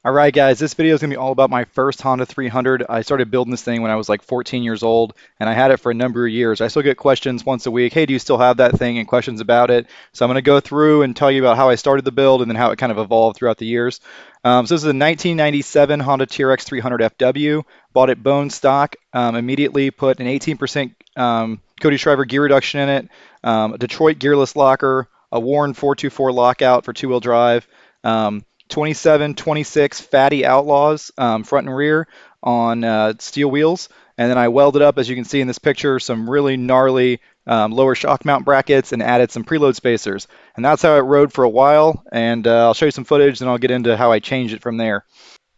Alright guys, this video is going to be all about my first Honda 300. I started building this thing when I was like 14 years old, and I had it for a number of years. I still get questions once a week, hey, do you still have that thing, and questions about it. So I'm going to go through and tell you about how I started the build and then how it kind of evolved throughout the years. So this is a 1997 Honda TRX 300 FW. Bought it bone stock, immediately put an 18% Cody Shriver gear reduction in it, a Detroit gearless locker, a Warren 424 lockout for two-wheel drive, 27, 26 Fatty Outlaws, front and rear on steel wheels. And then I welded up, as you can see in this picture, some really gnarly lower shock mount brackets and added some preload spacers. And that's how it rode for a while. And I'll show you some footage, and I'll get into how I changed it from there.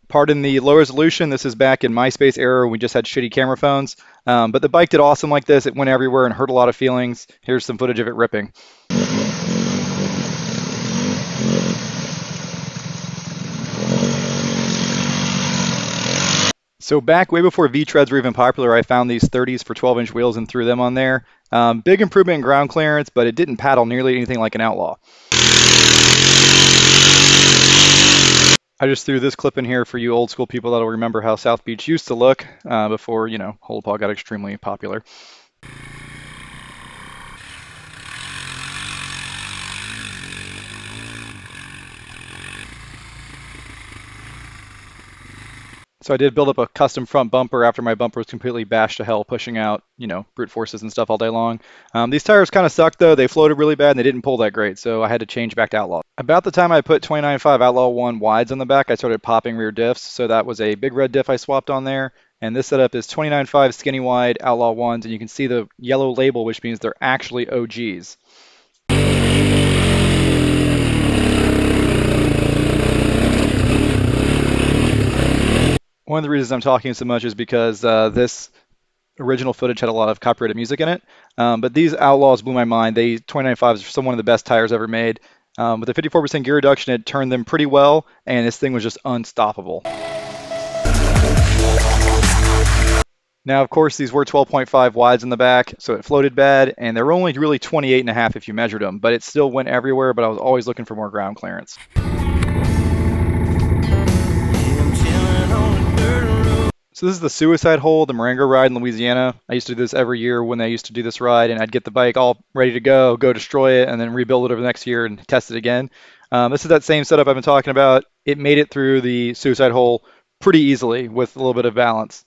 Pardon the low resolution. This is back in MySpace era when we just had shitty camera phones. But the bike did awesome like this. It went everywhere and hurt a lot of feelings. Here's some footage of it ripping. So back way before V-treads were even popular, I found these 30s for 12-inch wheels and threw them on there. Big improvement in ground clearance, but it didn't paddle nearly anything like an Outlaw. I just threw this clip in here for you old school people that'll remember how South Beach used to look before, you know, Whole Paw got extremely popular. So I did build up a custom front bumper after my bumper was completely bashed to hell, pushing out, you know, brute forces and stuff all day long. These tires kind of sucked though. They floated really bad and they didn't pull that great, so I had to change back to Outlaw. About the time I put 29.5 Outlaw 1 wides on the back, I started popping rear diffs. So that was a big red diff I swapped on there. And this setup is 29.5 skinny wide Outlaw 1s, and you can see the yellow label, which means they're actually OGs. One of the reasons I'm talking so much is because this original footage had a lot of copyrighted music in it. But these Outlaws blew my mind. 29.5s are still one of the best tires ever made. With a 54% gear reduction, it turned them pretty well, and this thing was just unstoppable. Now, of course, these were 12.5 wides in the back, so it floated bad, and they were only really 28.5 if you measured them, but it still went everywhere, but I was always looking for more ground clearance. So this is the suicide hole, the Marengo ride in Louisiana. I used to do this every year when they used to do this ride, and I'd get the bike all ready to go destroy it, and then rebuild it over the next year and test it again. This is that same setup I've been talking about. It made it through the suicide hole pretty easily with a little bit of balance.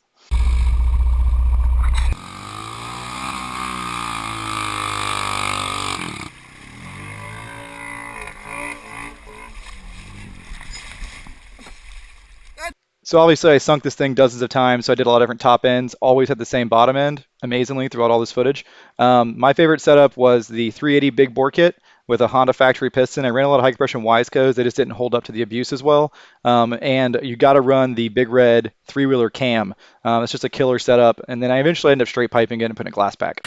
So obviously I sunk this thing dozens of times, so I did a lot of different top ends, always had the same bottom end, amazingly, throughout all this footage. My favorite setup was the 380 big bore kit with a Honda factory piston. I ran a lot of high compression Wiseco's, they just didn't hold up to the abuse as well. And you gotta run the big red three-wheeler cam. It's just a killer setup, and then I eventually ended up straight piping it and putting a glass pack.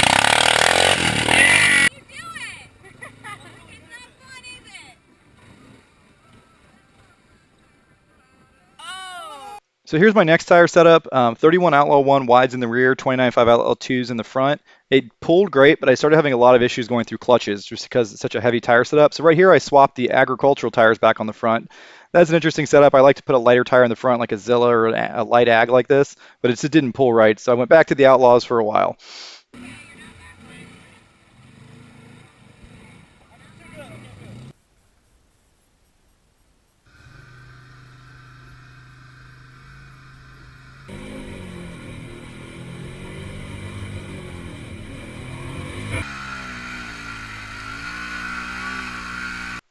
So here's my next tire setup, 31 Outlaw 1 wides in the rear, 29.5 Outlaw 2s in the front. It pulled great, but I started having a lot of issues going through clutches just because it's such a heavy tire setup. So right here I swapped the agricultural tires back on the front. That's an interesting setup. I like to put a lighter tire in the front like a Zilla or a light ag like this, but it just didn't pull right. So I went back to the Outlaws for a while.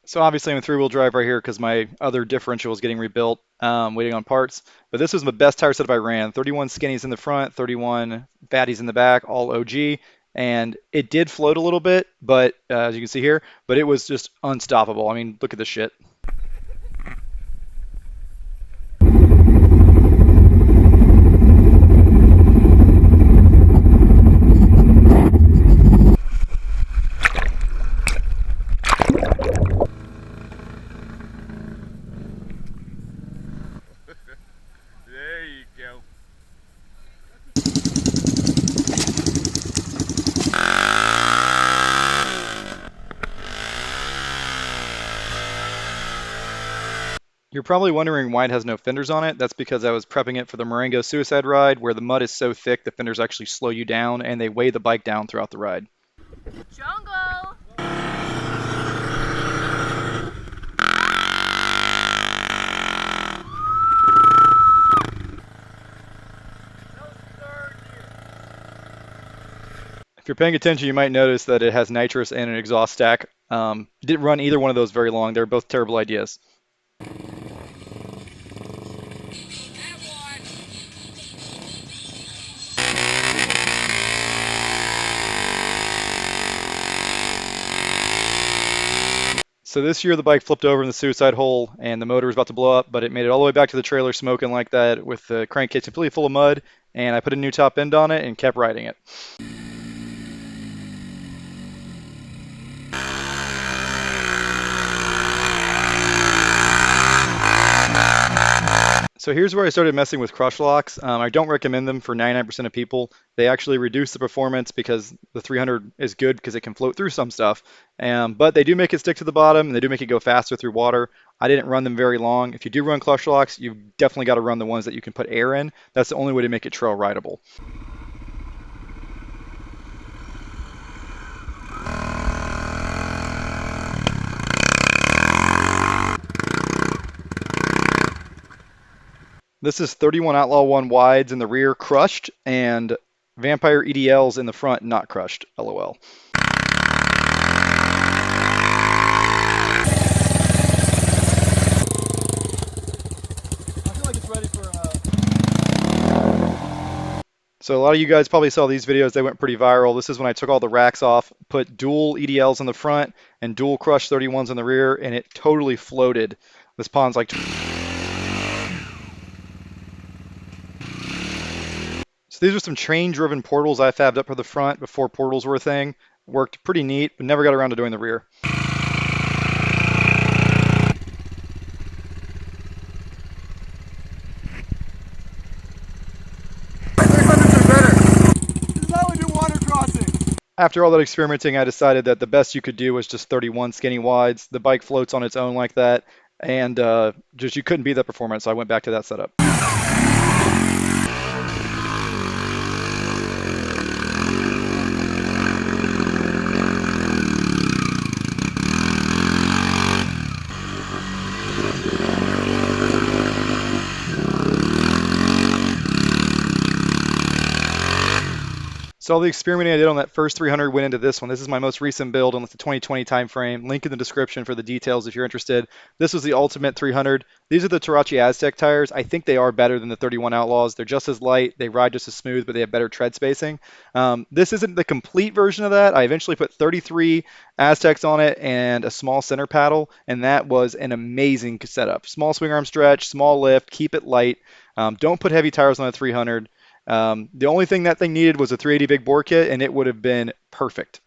So obviously I'm in three-wheel drive right here because my other differential is getting rebuilt, waiting on parts. But this was the best tire setup I ran. 31 skinnies in the front, 31 fatties in the back, all OG. And it did float a little bit, but as you can see here, but it was just unstoppable. I mean, look at this shit. There you go. You're probably wondering why it has no fenders on it. That's because I was prepping it for the Marengo suicide ride, where the mud is so thick the fenders actually slow you down and they weigh the bike down throughout the ride. Jungle! If you're paying attention, you might notice that it has nitrous and an exhaust stack. Didn't run either one of those very long. They're both terrible ideas. So this year the bike flipped over in the suicide hole and the motor was about to blow up, but it made it all the way back to the trailer smoking like that with the crankcase completely full of mud, and I put a new top end on it and kept riding it. So here's where I started messing with crush locks. I don't recommend them for 99% of people. They actually reduce the performance because the 300 is good because it can float through some stuff. But they do make it stick to the bottom and they do make it go faster through water. I didn't run them very long. If you do run crush locks, you've definitely got to run the ones that you can put air in. That's the only way to make it trail rideable. This is 31 Outlaw 1 wides in the rear crushed and Vampire EDLs in the front not crushed. LOL. So a lot of you guys probably saw these videos. They went pretty viral. This is when I took all the racks off, put dual EDLs in the front and dual crushed 31s in the rear, and it totally floated. This pond's like... So these are some train-driven portals I fabbed up for the front before portals were a thing. Worked pretty neat, but never got around to doing the rear. After all that experimenting, I decided that the best you could do was just 31 skinny wides. The bike floats on its own like that, and just you couldn't beat that performance, so I went back to that setup. So all the experimenting I did on that first 300 went into this one. This is my most recent build on the 2020 timeframe. Link in the description for the details if you're interested. This was the Ultimate 300. These are the Tarachi Aztec tires. I think they are better than the 31 Outlaws. They're just as light. They ride just as smooth, but they have better tread spacing. This isn't the complete version of that. I eventually put 33 Aztecs on it and a small center paddle, and that was an amazing setup. Small swing arm stretch, small lift, keep it light. Don't put heavy tires on a 300. The only thing that thing needed was a 380 big bore kit, and it would have been perfect.